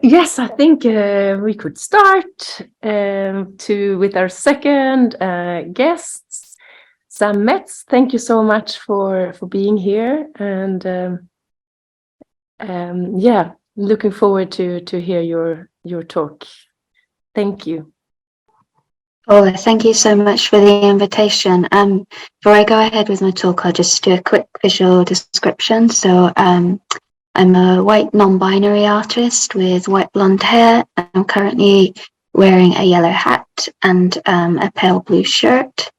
Yes, I think we could start with our second guest, Sam Metz. Thank you so much for being here, and yeah, looking forward to hear your talk. Thank you. Oh, thank you so much for the invitation. Before I go ahead with my talk, I'll just do a quick visual description. So I'm a white non-binary artist with white blonde hair. I'm currently wearing a yellow hat and a pale blue shirt.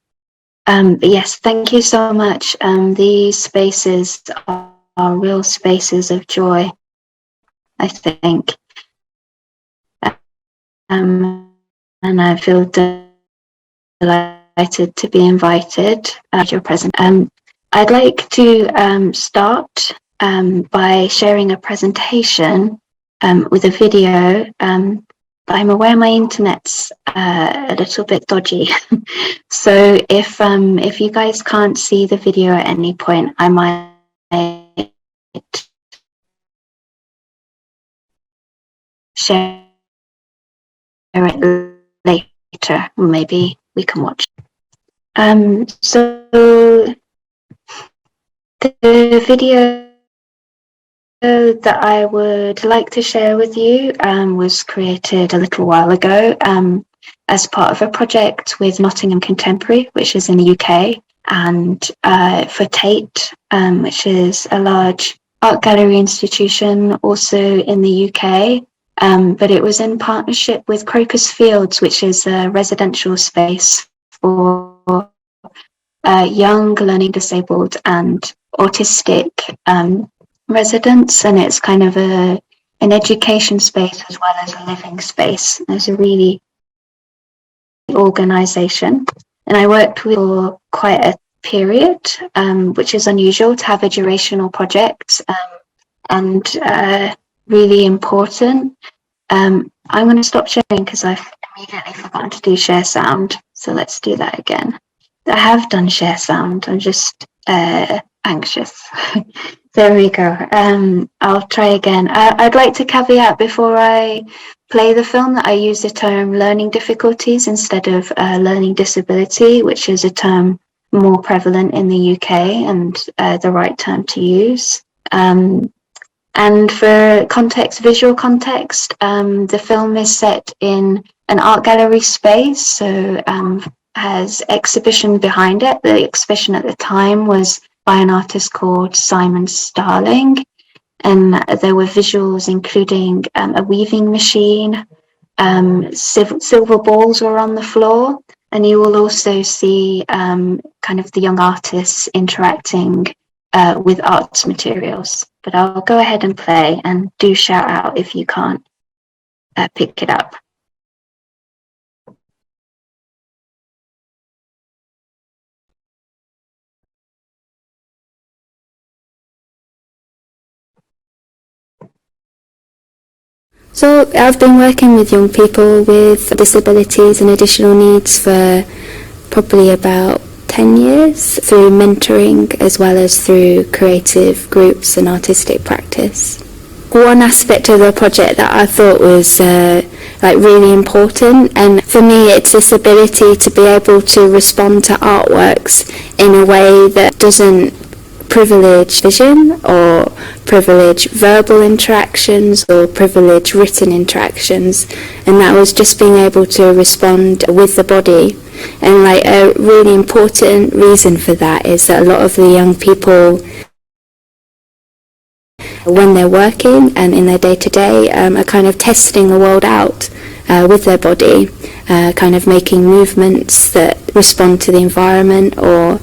But yes, thank you so much. These spaces are real spaces of joy, I think. And I feel delighted to be invited at your present. I'd like to start by sharing a presentation with a video. I'm aware my internet's a little bit dodgy, so if you guys can't see the video at any point, I might share it later. Maybe we can watch. So the video that I would like to share with you was created a little while ago as part of a project with Nottingham Contemporary, which is in the UK, and for Tate, which is a large art gallery institution also in the UK. But it was in partnership with Crocus Fields, which is a residential space for young, learning disabled and autistic residents, and it's kind of an education space as well as a living space. It's a really organisation, and I worked with for quite a period, which is unusual to have a durational project, and really important. I'm going to stop sharing because I've immediately forgotten to do share sound, so let's do that again. I have done share sound, I'm just anxious. There we go. I'll try again. I'd like to caveat before I play the film that I use the term learning difficulties instead of learning disability, which is a term more prevalent in the UK and the right term to use. And for context, visual context, the film is set in an art gallery space, so has exhibition behind it. The exhibition at the time was by an artist called Simon Starling, and there were visuals including a weaving machine, silver balls were on the floor, and you will also see kind of the young artists interacting with arts materials. But I'll go ahead and play, and do shout out if you can't pick it up. So I've been working with young people with disabilities and additional needs for probably about 10 years through mentoring as well as through creative groups and artistic practice. One aspect of the project that I thought was really important, and for me it's this ability to be able to respond to artworks in a way that doesn't privilege vision or privilege verbal interactions or privilege written interactions, and that was just being able to respond with the body. And a really important reason for that is that a lot of the young people, when they're working and in their day-to-day, are kind of testing the world out with their body, kind of making movements that respond to the environment or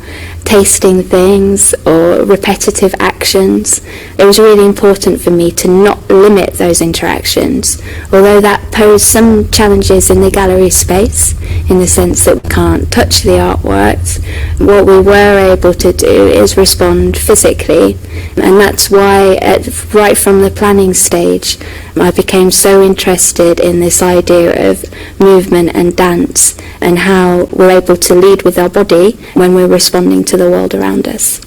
tasting things or repetitive actions. It was really important for me to not limit those interactions, although that posed some challenges in the gallery space in the sense that we can't touch the artworks. What we were able to do is respond physically, and that's why right from the planning stage I became so interested in this idea of movement and dance and how we're able to lead with our body when we're responding to the world around us.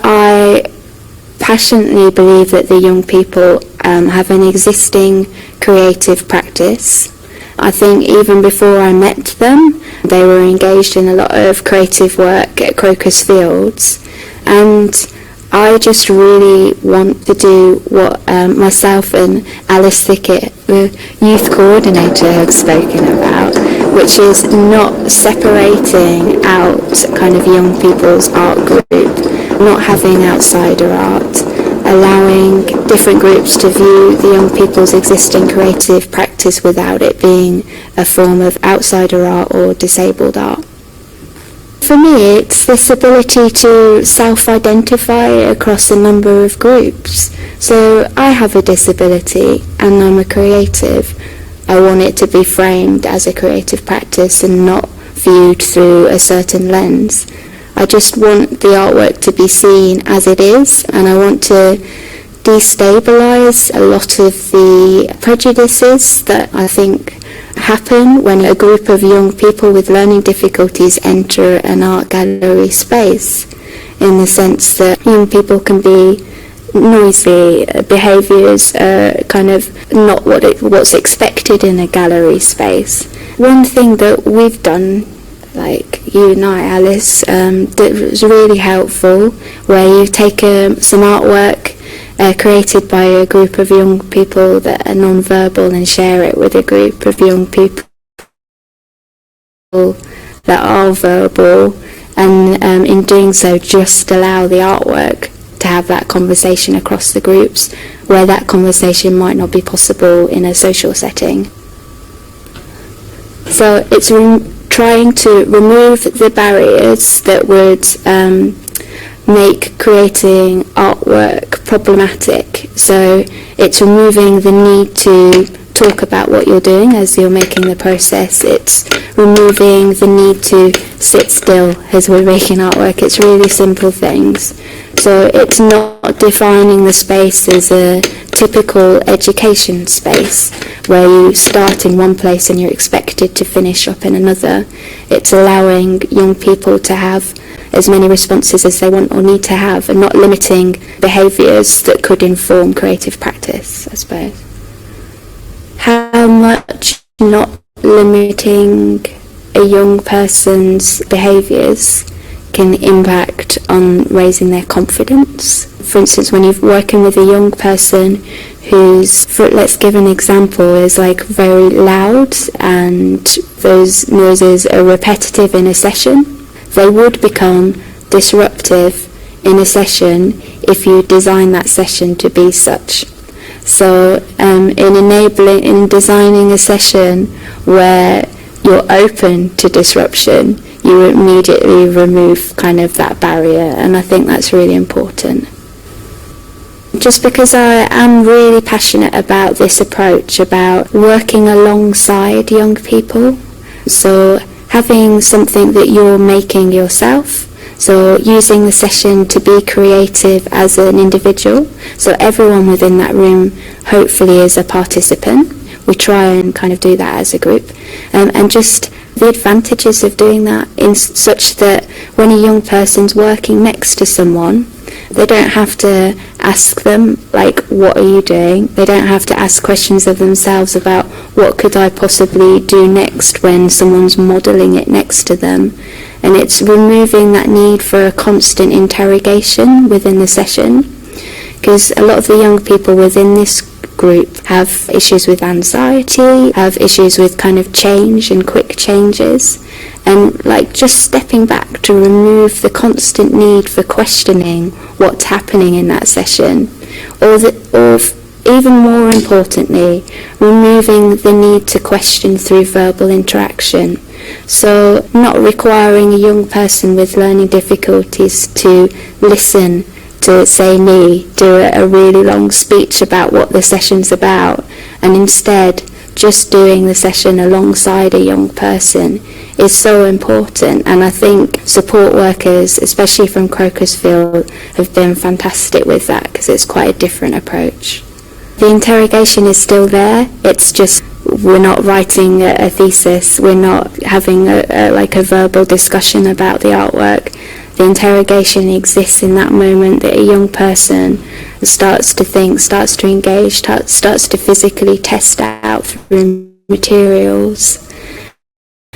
I passionately believe that the young people have an existing creative practice. I think even before I met them, they were engaged in a lot of creative work at Crocus Fields, and I just really want to do what myself and Alice Thickett, the youth coordinator, have spoken about, which is not separating out kind of young people's art group, not having outsider art, allowing different groups to view the young people's existing creative practice without it being a form of outsider art or disabled art. For me, it's this ability to self-identify across a number of groups. So I have a disability and I'm a creative. I want it to be framed as a creative practice and not viewed through a certain lens. I just want the artwork to be seen as it is, and I want to destabilise a lot of the prejudices that I think happen when a group of young people with learning difficulties enter an art gallery space, in the sense that young people can be noisy, behaviours kind of not what's expected in a gallery space. One thing that we've done, like you and I, Alice, that was really helpful, where you take some artwork created by a group of young people that are non-verbal and share it with a group of young people that are verbal, and in doing so just allow the artwork to have that conversation across the groups, where that conversation might not be possible in a social setting. So it's trying to remove the barriers that would make creating artwork problematic. So it's removing the need to talk about what you're doing as you're making the process. It's removing the need to sit still as we're making artwork. It's really simple things. So it's not defining the space as a typical education space where you start in one place and you're expected to finish up in another. It's allowing young people to have as many responses as they want or need to have, and not limiting behaviours that could inform creative practice, I suppose. How much not limiting a young person's behaviours can impact on raising their confidence. For instance, when you're working with a young person who's, let's give an example, is like very loud and those noises are repetitive in a session, they would become disruptive in a session if you design that session to be such. So in designing a session where you're open to disruption, you immediately remove kind of that barrier, and I think that's really important. Just because I am really passionate about this approach, about working alongside young people, so having something that you're making yourself, so using the session to be creative as an individual, so everyone within that room hopefully is a participant. We try and kind of do that as a group, and just the advantages of doing that in such that when a young person's working next to someone, they don't have to ask them, like, what are you doing? They don't have to ask questions of themselves about what could I possibly do next when someone's modelling it next to them. And it's removing that need for a constant interrogation within the session, because a lot of the young people within this group have issues with anxiety, have issues with kind of change and quick changes, and like just stepping back to remove the constant need for questioning what's happening in that session, or even more importantly, removing the need to question through verbal interaction. So not requiring a young person with learning difficulties to listen to, say me, do a really long speech about what the session's about, and instead just doing the session alongside a young person is so important. And I think support workers, especially from Crocus Field, have been fantastic with that, because it's quite a different approach. The interrogation is still there, it's just we're not writing a thesis, we're not having a verbal discussion about the artwork. the interrogation exists in that moment, that a young person starts to think, starts to engage, starts to physically test out through materials.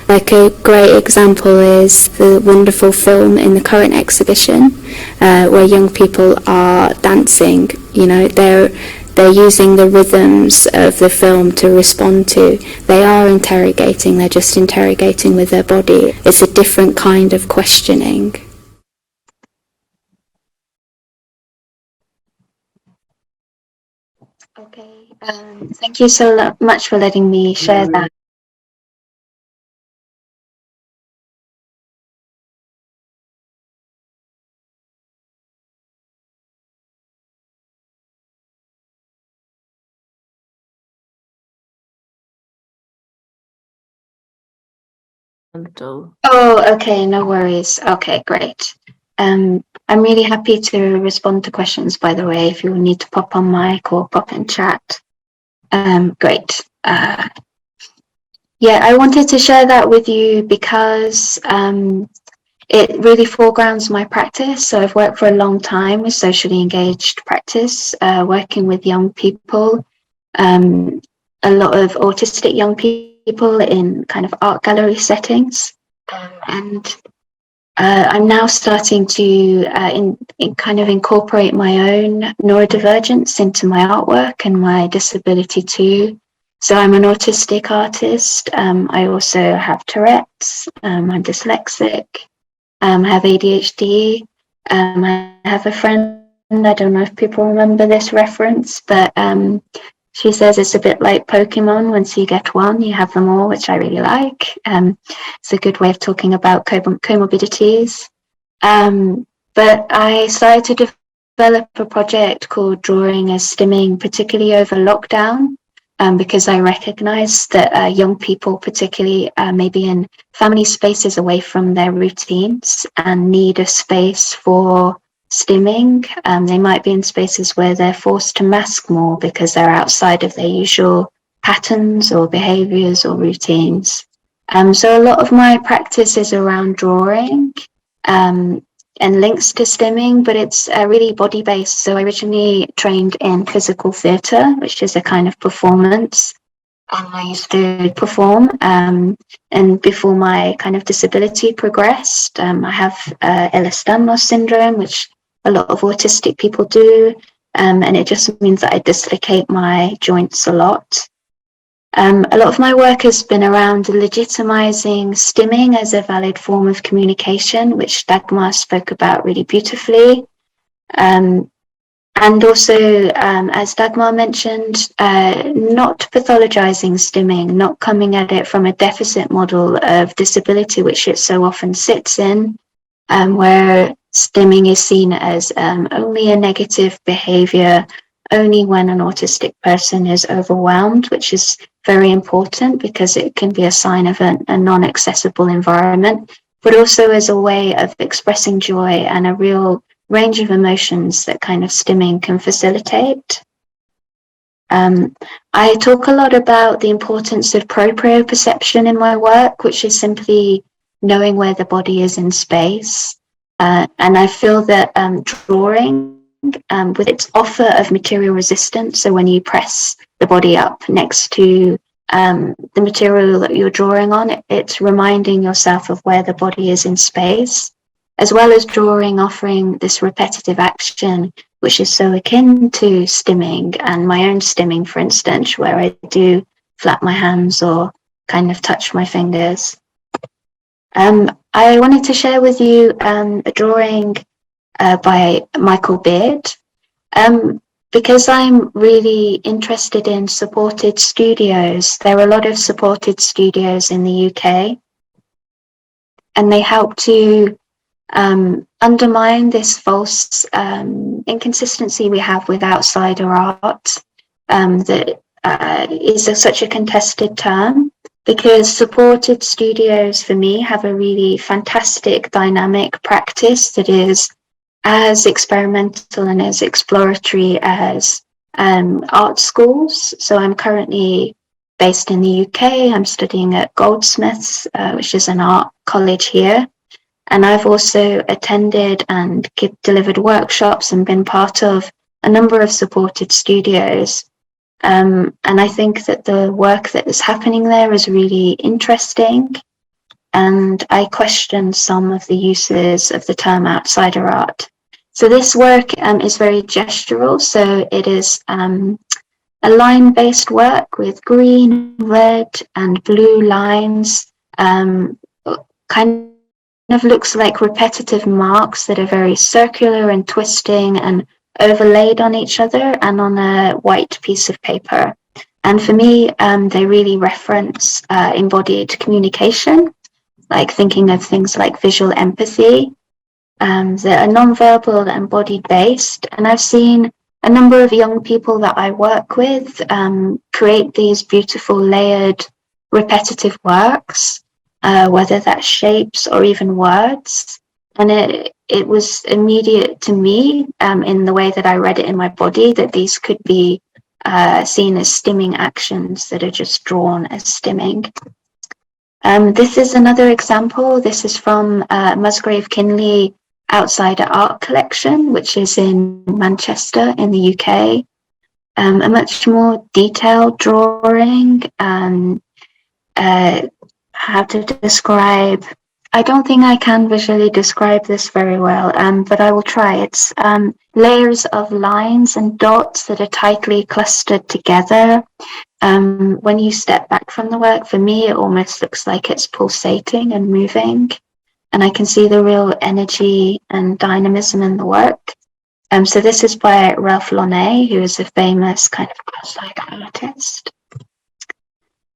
Like a great example is the wonderful film in the current exhibition, where young people are dancing. You know, they're using the rhythms of the film to respond to. They are interrogating, they're just interrogating with their body. It's a different kind of questioning. Okay, thank you so much for letting me share that. Oh, okay, no worries. Okay, great. I'm really happy to respond to questions, by the way, if you need to pop on mic or pop in chat. Great. Yeah, I wanted to share that with you because it really foregrounds my practice. So I've worked for a long time with socially engaged practice, working with young people, a lot of autistic young people in kind of art gallery settings. And I'm now starting to kind of incorporate my own neurodivergence into my artwork and my disability too. So I'm an autistic artist. I also have Tourette's. I'm dyslexic. I have ADHD. I have a friend, I don't know if people remember this reference, but she says it's a bit like Pokemon. Once you get one, you have them all, which I really like. It's a good way of talking about comorbidities. But I started to develop a project called Drawing as Stimming, particularly over lockdown, because I recognize that young people, particularly maybe in family spaces away from their routines and need a space for stimming. They might be in spaces where they're forced to mask more because they're outside of their usual patterns or behaviors or routines. So a lot of my practice is around drawing and links to stimming, but it's really body-based. So I originally trained in physical theatre, which is a kind of performance. And I used to perform, and before my kind of disability progressed, I have Ehlers-Danlos syndrome, which a lot of autistic people do, and it just means that I dislocate my joints a lot. A lot of my work has been around legitimizing stimming as a valid form of communication, which Dagmar spoke about really beautifully. And also, as Dagmar mentioned, not pathologizing stimming, not coming at it from a deficit model of disability, which it so often sits in, where stimming is seen as only a negative behavior, only when an autistic person is overwhelmed, which is very important because it can be a sign of a non-accessible environment, but also as a way of expressing joy and a real range of emotions that kind of stimming can facilitate. I talk a lot about the importance of proprioception in my work, which is simply knowing where the body is in space. And I feel that drawing, with its offer of material resistance, so when you press the body up next to the material that you're drawing on, it's reminding yourself of where the body is in space, as well as drawing offering this repetitive action, which is so akin to stimming and my own stimming, for instance, where I do flap my hands or kind of touch my fingers. I wanted to share with you a drawing by Michael Beard, because I'm really interested in supported studios. There are a lot of supported studios in the UK, and they help to undermine this false inconsistency we have with outsider art that is such a contested term, because supported studios for me have a really fantastic dynamic practice that is as experimental and as exploratory as art schools. So I'm currently based in the UK. I'm studying at Goldsmiths, which is an art college here. And I've also attended and delivered workshops and been part of a number of supported studios. And I think that the work that is happening there is really interesting. And I question some of the uses of the term outsider art. So this work is very gestural. So it is a line-based work with green, red, and blue lines. Kind of looks like repetitive marks that are very circular and twisting and overlaid on each other and on a white piece of paper. And for me, they really reference embodied communication, like thinking of things like visual empathy that are non-verbal and embodied based. And I've seen a number of young people that I work with create these beautiful layered repetitive works, whether that's shapes or even words. And it was immediate to me in the way that I read it in my body that these could be seen as stimming actions that are just drawn as stimming. This is another example. This is from Musgrave Kinley Outsider Art Collection, which is in Manchester in the UK. A much more detailed drawing. How to describe? I don't think I can visually describe this very well, but I will try. It's layers of lines and dots that are tightly clustered together. When you step back from the work, for me, it almost looks like it's pulsating and moving. And I can see the real energy and dynamism in the work. So this is by Ralph Launay, who is a famous kind of cross-eyed artist.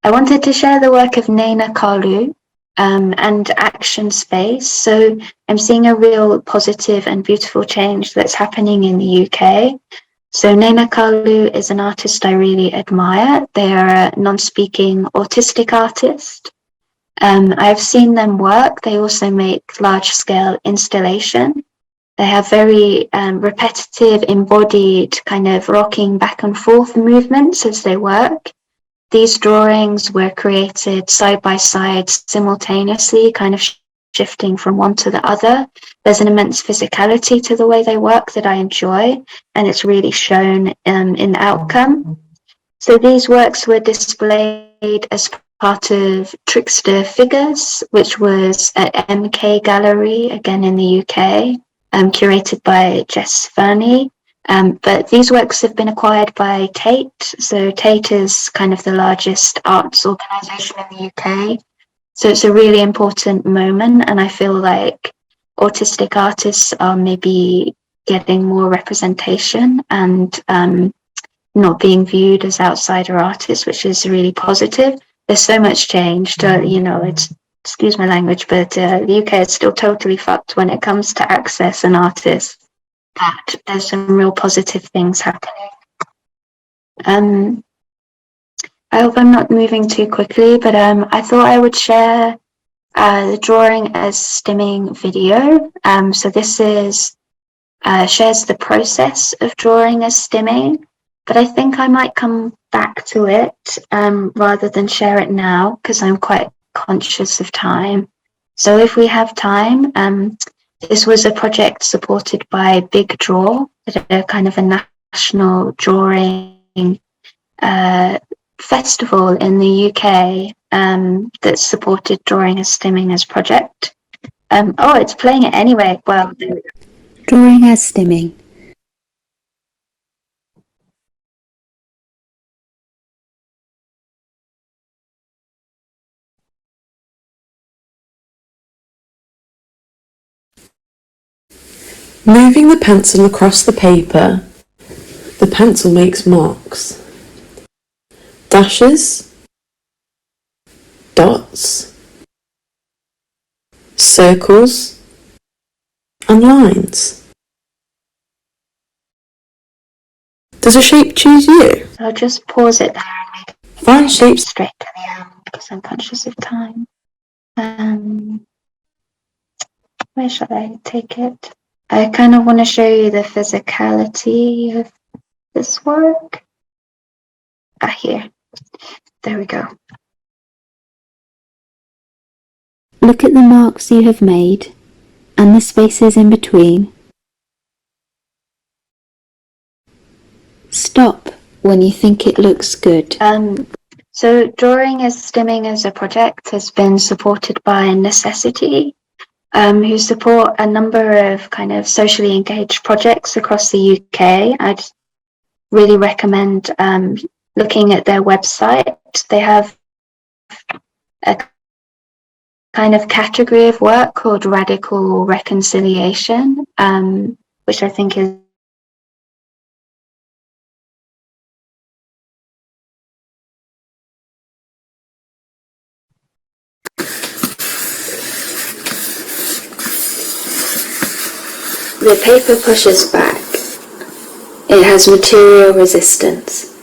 I wanted to share the work of Naina Kalu and Action Space. So I'm seeing a real positive and beautiful change that's happening in the UK. So Naina Kalu is an artist I really admire. They are a non-speaking autistic artist. I've seen them work. They also make large-scale installation. They have very repetitive, embodied, kind of rocking back and forth movements as they work. These drawings were created side by side simultaneously, kind of shifting from one to the other. There's an immense physicality to the way they work that I enjoy, and it's really shown in the outcome. So these works were displayed as part of Trickster Figures, which was at MK Gallery, again in the UK, curated by Jess Fernie. But these works have been acquired by Tate. So Tate is kind of the largest arts organisation in the UK. So it's a really important moment, and I feel like autistic artists are maybe getting more representation and not being viewed as outsider artists, which is really positive. There's so much change. It's, excuse my language, but the UK is still totally fucked when it comes to access and artists. But there's some real positive things happening. I hope I'm not moving too quickly, but I thought I would share the drawing as stimming video. So this is shares the process of drawing as stimming, but I think I might come back to it rather than share it now because I'm quite conscious of time. So if we have time, this was a project supported by Big Draw, a kind of a national drawing festival in the UK that supported drawing as stimming as project. It's playing it anyway. Well, there we go. Drawing as stimming. Moving the pencil across the paper, the pencil makes marks. Dashes, dots, circles, and lines. Does a shape choose you? I'll just pause it there and make Find shapes straight to the end because I'm conscious of time. Where shall I take it? I kind of want to show you the physicality of this work. Here. There we go. Look at the marks you have made and the spaces in between. Stop when you think it looks good. So drawing as stimming as a project has been supported by Necessity, who support a number of kind of socially engaged projects across the UK. I'd really recommend looking at their website. They have a kind of category of work called Radical Reconciliation, which I think is The paper pushes back. It has material resistance.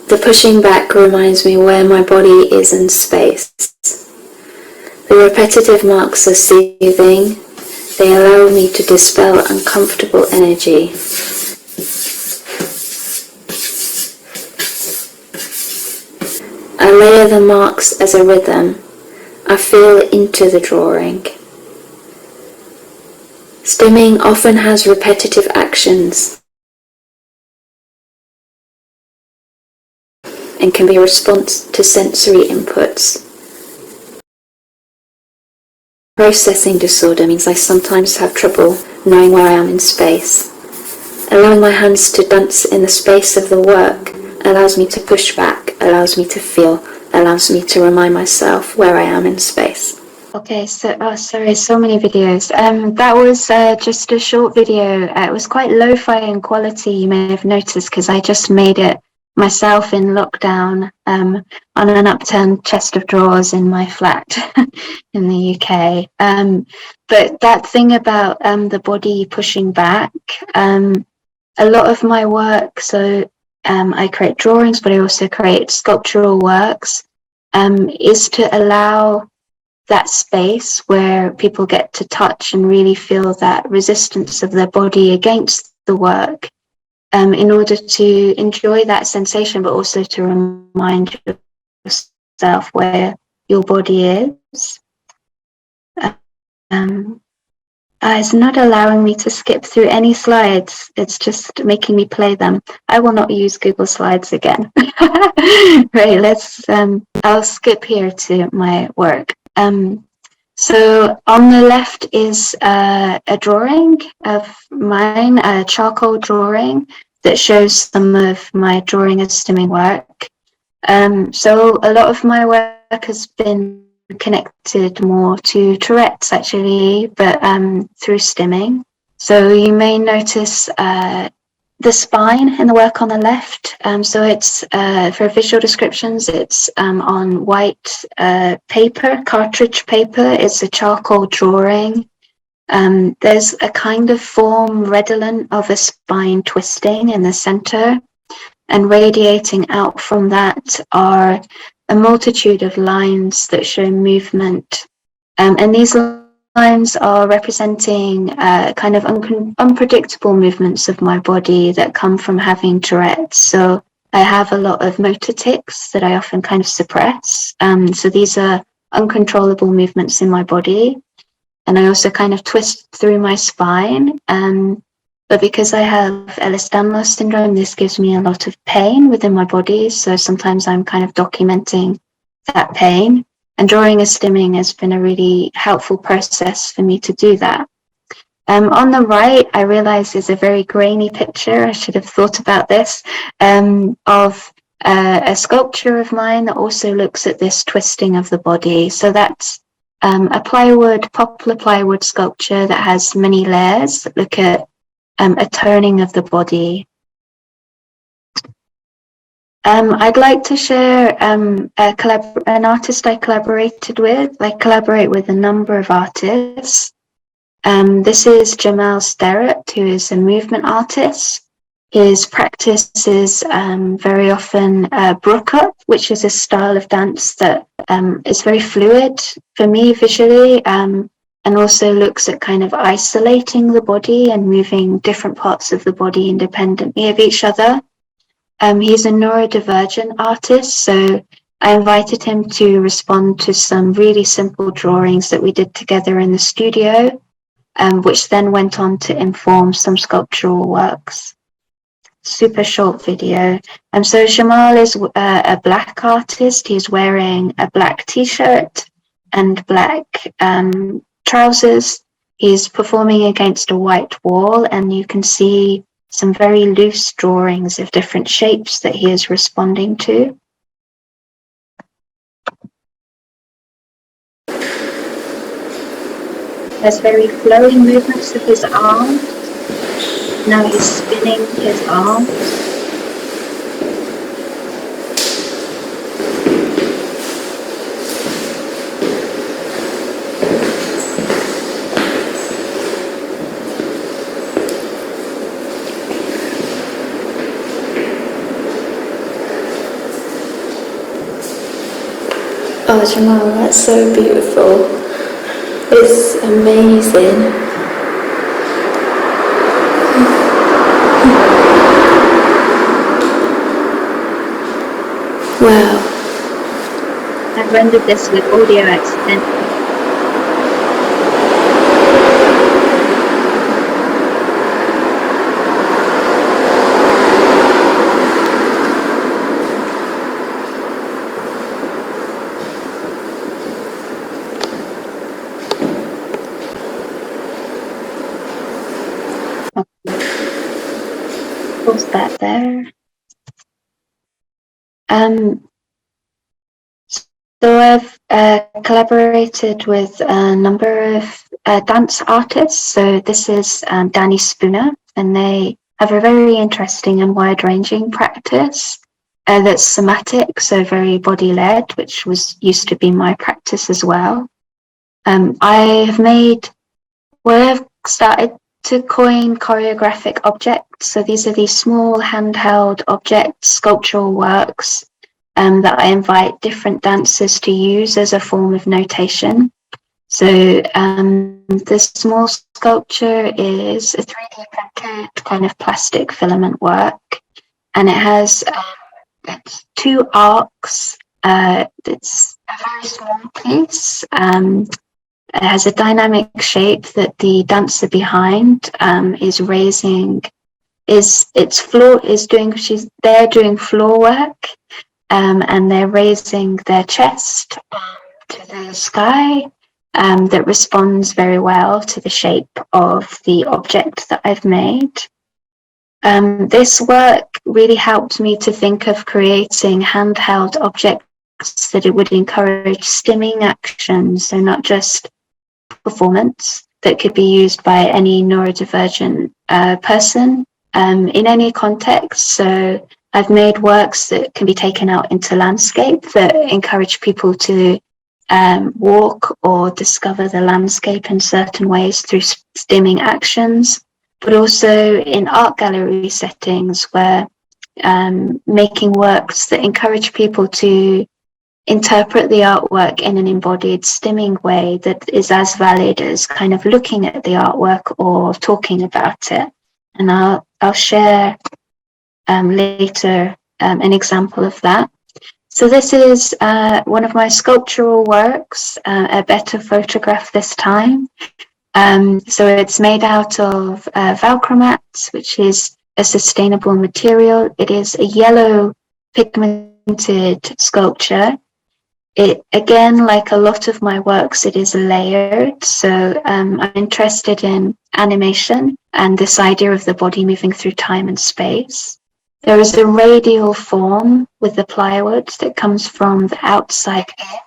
The pushing back reminds me where my body is in space. The repetitive marks are soothing. They allow me to dispel uncomfortable energy. I layer the marks as a rhythm. I feel into the drawing. Stimming often has repetitive actions and can be a response to sensory inputs. Processing disorder means I sometimes have trouble knowing where I am in space. Allowing my hands to dance in the space of the work allows me to push back, allows me to feel, allows me to remind myself where I am in space. okay. So, sorry, so many videos. That was just a short video. It was quite lo-fi in quality, you may have noticed, because I just made it myself in lockdown on an upturned chest of drawers in my flat in the UK. But that thing about the body pushing back, a lot of my work, so I create drawings, but I also create sculptural works, is to allow that space where people get to touch and really feel that resistance of their body against the work, in order to enjoy that sensation, but also to remind yourself where your body is. It's not allowing me to skip through any slides. It's just making me play them. I will not use Google Slides again. Right, I'll skip here to my work. So on the left is a drawing of mine, a charcoal drawing that shows some of my drawing and stimming work. So a lot of my work has been connected more to Tourette's actually, but through stimming. So you may notice the spine in the work on the left. So it's for visual descriptions, it's on white paper, cartridge paper. It's a charcoal drawing. There's a kind of form redolent of a spine twisting in the center, and radiating out from that are a multitude of lines that show movement. And these lines are representing kind of unpredictable movements of my body that come from having Tourette's. So I have a lot of motor tics that I often kind of suppress. So these are uncontrollable movements in my body. And I also kind of twist through my spine. But because I have Ehlers-Danlos syndrome, this gives me a lot of pain within my body. So sometimes I'm kind of documenting that pain. And drawing and stimming has been a really helpful process for me to do that. On the right, I realize is a very grainy picture. I should have thought about this, of a sculpture of mine that also looks at this twisting of the body. So that's a poplar plywood sculpture that has many layers that look at a turning of the body. I'd like to share an artist I collaborated with. I collaborate with a number of artists. This is Jamal Sterrett, who is a movement artist. His practice is very often brook-up, which is a style of dance that is very fluid for me visually, and also looks at kind of isolating the body and moving different parts of the body independently of each other. He's a neurodivergent artist, so I invited him to respond to some really simple drawings that we did together in the studio. which then went on to inform some sculptural works. Super short video. So Jamal is a black artist. He's wearing a black t-shirt and black trousers. He's performing against a white wall, and you can see some very loose drawings of different shapes that he is responding to. There's very flowing movements of his arm. Now he's spinning his arm. Oh, Jamal, that's so beautiful. It's amazing. Wow. I've rendered this with audio accidentally. Pause that there. So I've collaborated with a number of dance artists. So this is Danny Spooner, and they have a very interesting and wide-ranging practice that's somatic, so very body-led, which used to be my practice as well. I've started to coin choreographic objects. So these are these small handheld objects, sculptural works that I invite different dancers to use as a form of notation. So this small sculpture is a 3D printed kind of plastic filament work, and it has two arcs. It's a very small piece. It has a dynamic shape that the dancer behind is raising. They're doing floor work, and they're raising their chest to the sky. That responds very well to the shape of the object that I've made. This work really helped me to think of creating handheld objects that it would encourage stimming actions, so not just performance, that could be used by any neurodivergent person in any context. So I've made works that can be taken out into landscape that encourage people to walk or discover the landscape in certain ways through stimming actions, but also in art gallery settings where making works that encourage people to interpret the artwork in an embodied stimming way that is as valid as kind of looking at the artwork or talking about it. And I'll share later an example of that. So this is one of my sculptural works, a better photograph this time. So it's made out of Valchromats, which is a sustainable material. It is a yellow pigmented sculpture. It, again, like a lot of my works, it is layered. So I'm interested in animation and this idea of the body moving through time and space. There is a radial form with the plywood that comes from the outside in.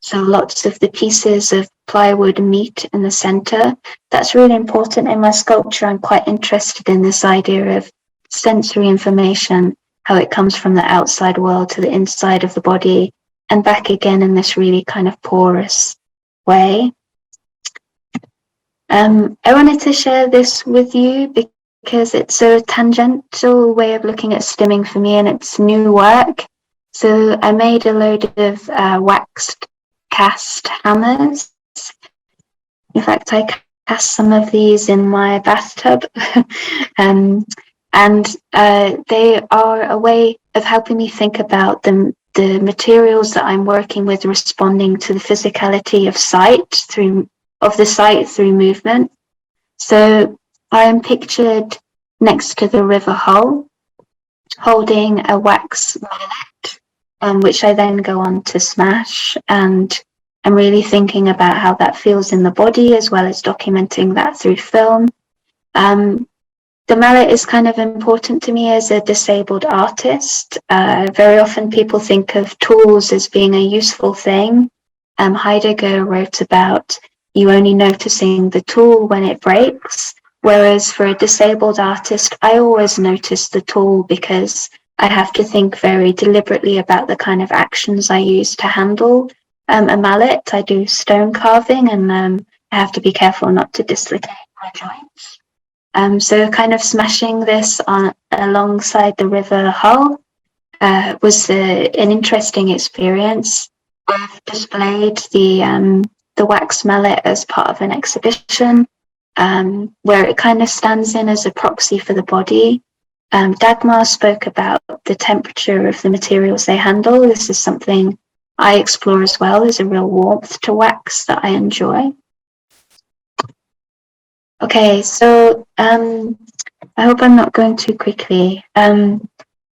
So lots of the pieces of plywood meet in the center. That's really important in my sculpture. I'm quite interested in this idea of sensory information, how it comes from the outside world to the inside of the body and back again in this really kind of porous way. I wanted to share this with you because it's a tangential way of looking at stimming for me, and it's new work. So I made a load of waxed cast hammers. In fact, I cast some of these in my bathtub. And they are a way of helping me think about the materials that I'm working with responding to the physicality of the site through movement. So I am pictured next to the river Hull, holding a wax mallet, which I then go on to smash. And I'm really thinking about how that feels in the body, as well as documenting that through film. The mallet is kind of important to me as a disabled artist. Very often people think of tools as being a useful thing. Heidegger wrote about you only noticing the tool when it breaks, whereas for a disabled artist, I always notice the tool because I have to think very deliberately about the kind of actions I use to handle a mallet. I do stone carving, and I have to be careful not to dislocate my joints. So kind of smashing this on alongside the river Hull was an interesting experience. I've displayed the wax mallet as part of an exhibition where it kind of stands in as a proxy for the body. Dagmar spoke about the temperature of the materials they handle. This is something I explore as well. There's a real warmth to wax that I enjoy. Okay, so I hope I'm not going too quickly.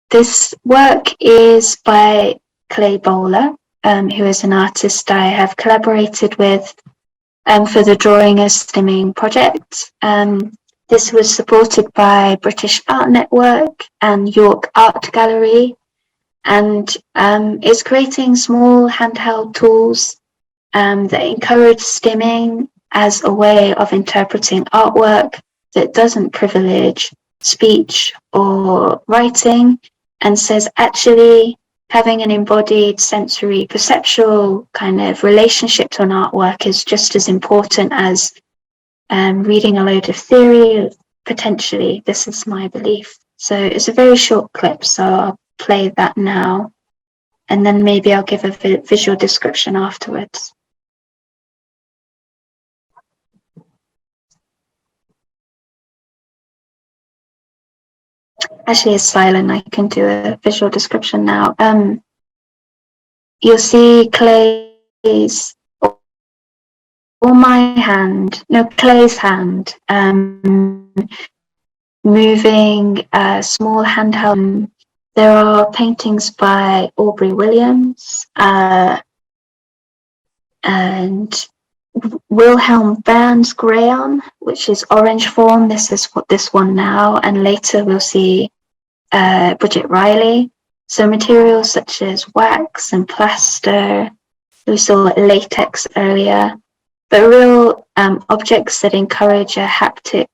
This work is by Clay Bowler, who is an artist I have collaborated with for the Drawing as Stimming project. This was supported by British Art Network and York Art Gallery, and is creating small handheld tools that encourage stimming as a way of interpreting artwork that doesn't privilege speech or writing, and says actually having an embodied sensory perceptual kind of relationship to an artwork is just as important as reading a load of theory, potentially. This is my belief. So it's a very short clip, so I'll play that now, and then maybe I'll give a visual description afterwards. Actually, it's silent. I can do a visual description now. You'll see Clay's Clay's hand moving a small handheld. There are paintings by Aubrey Williams and Wilhelm Burns Crayon, which is orange form. This is what this one now, and later we'll see Bridget Riley. So materials such as wax and plaster, we saw latex earlier, but real objects that encourage a haptic,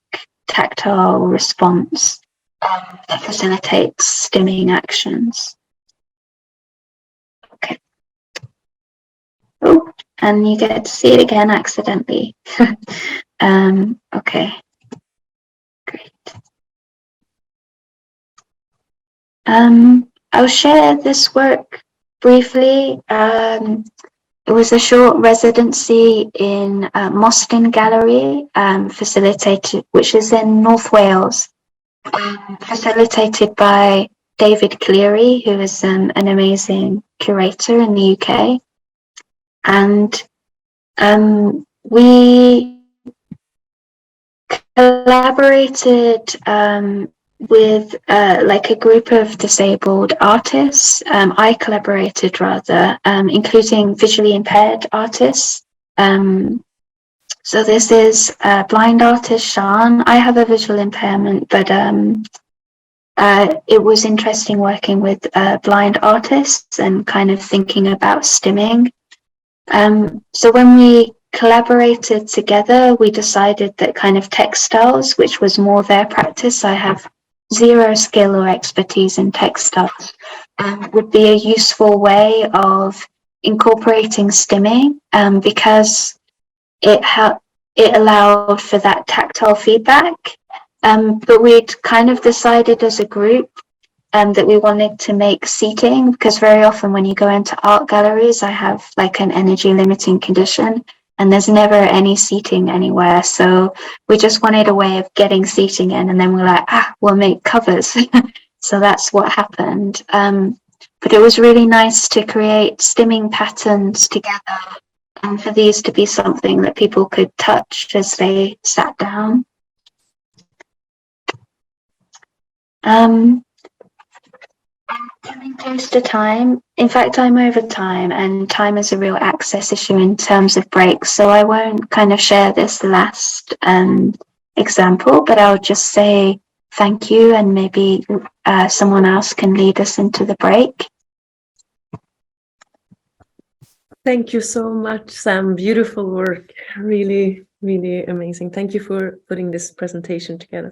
tactile response that facilitates stimming actions. Okay. Oh, and you get to see it again accidentally. Okay, great. I'll share this work briefly. It was a short residency in Mostyn Gallery, facilitated, which is in North Wales, facilitated by David Cleary, who is an amazing curator in the UK. And we collaborated with like a group of disabled artists. I collaborated rather, including visually impaired artists. So this is a blind artist, Sean. I have a visual impairment, but it was interesting working with blind artists and kind of thinking about stimming. So when we collaborated together, we decided that kind of textiles, which was more their practice, I have zero skill or expertise in textiles, would be a useful way of incorporating stimming, because it allowed for that tactile feedback. But we'd kind of decided as a group that we wanted to make seating, because very often when you go into art galleries, I have like an energy limiting condition and there's never any seating anywhere. So we just wanted a way of getting seating in, and then we're like, we'll make covers. So that's what happened. But it was really nice to create stimming patterns together and for these to be something that people could touch as they sat down. Coming close to time. In fact, I'm over time, and time is a real access issue in terms of breaks. So I won't kind of share this last example, but I'll just say thank you, and maybe someone else can lead us into the break. Thank you so much, Sam. Beautiful work. Really, really amazing. Thank you for putting this presentation together.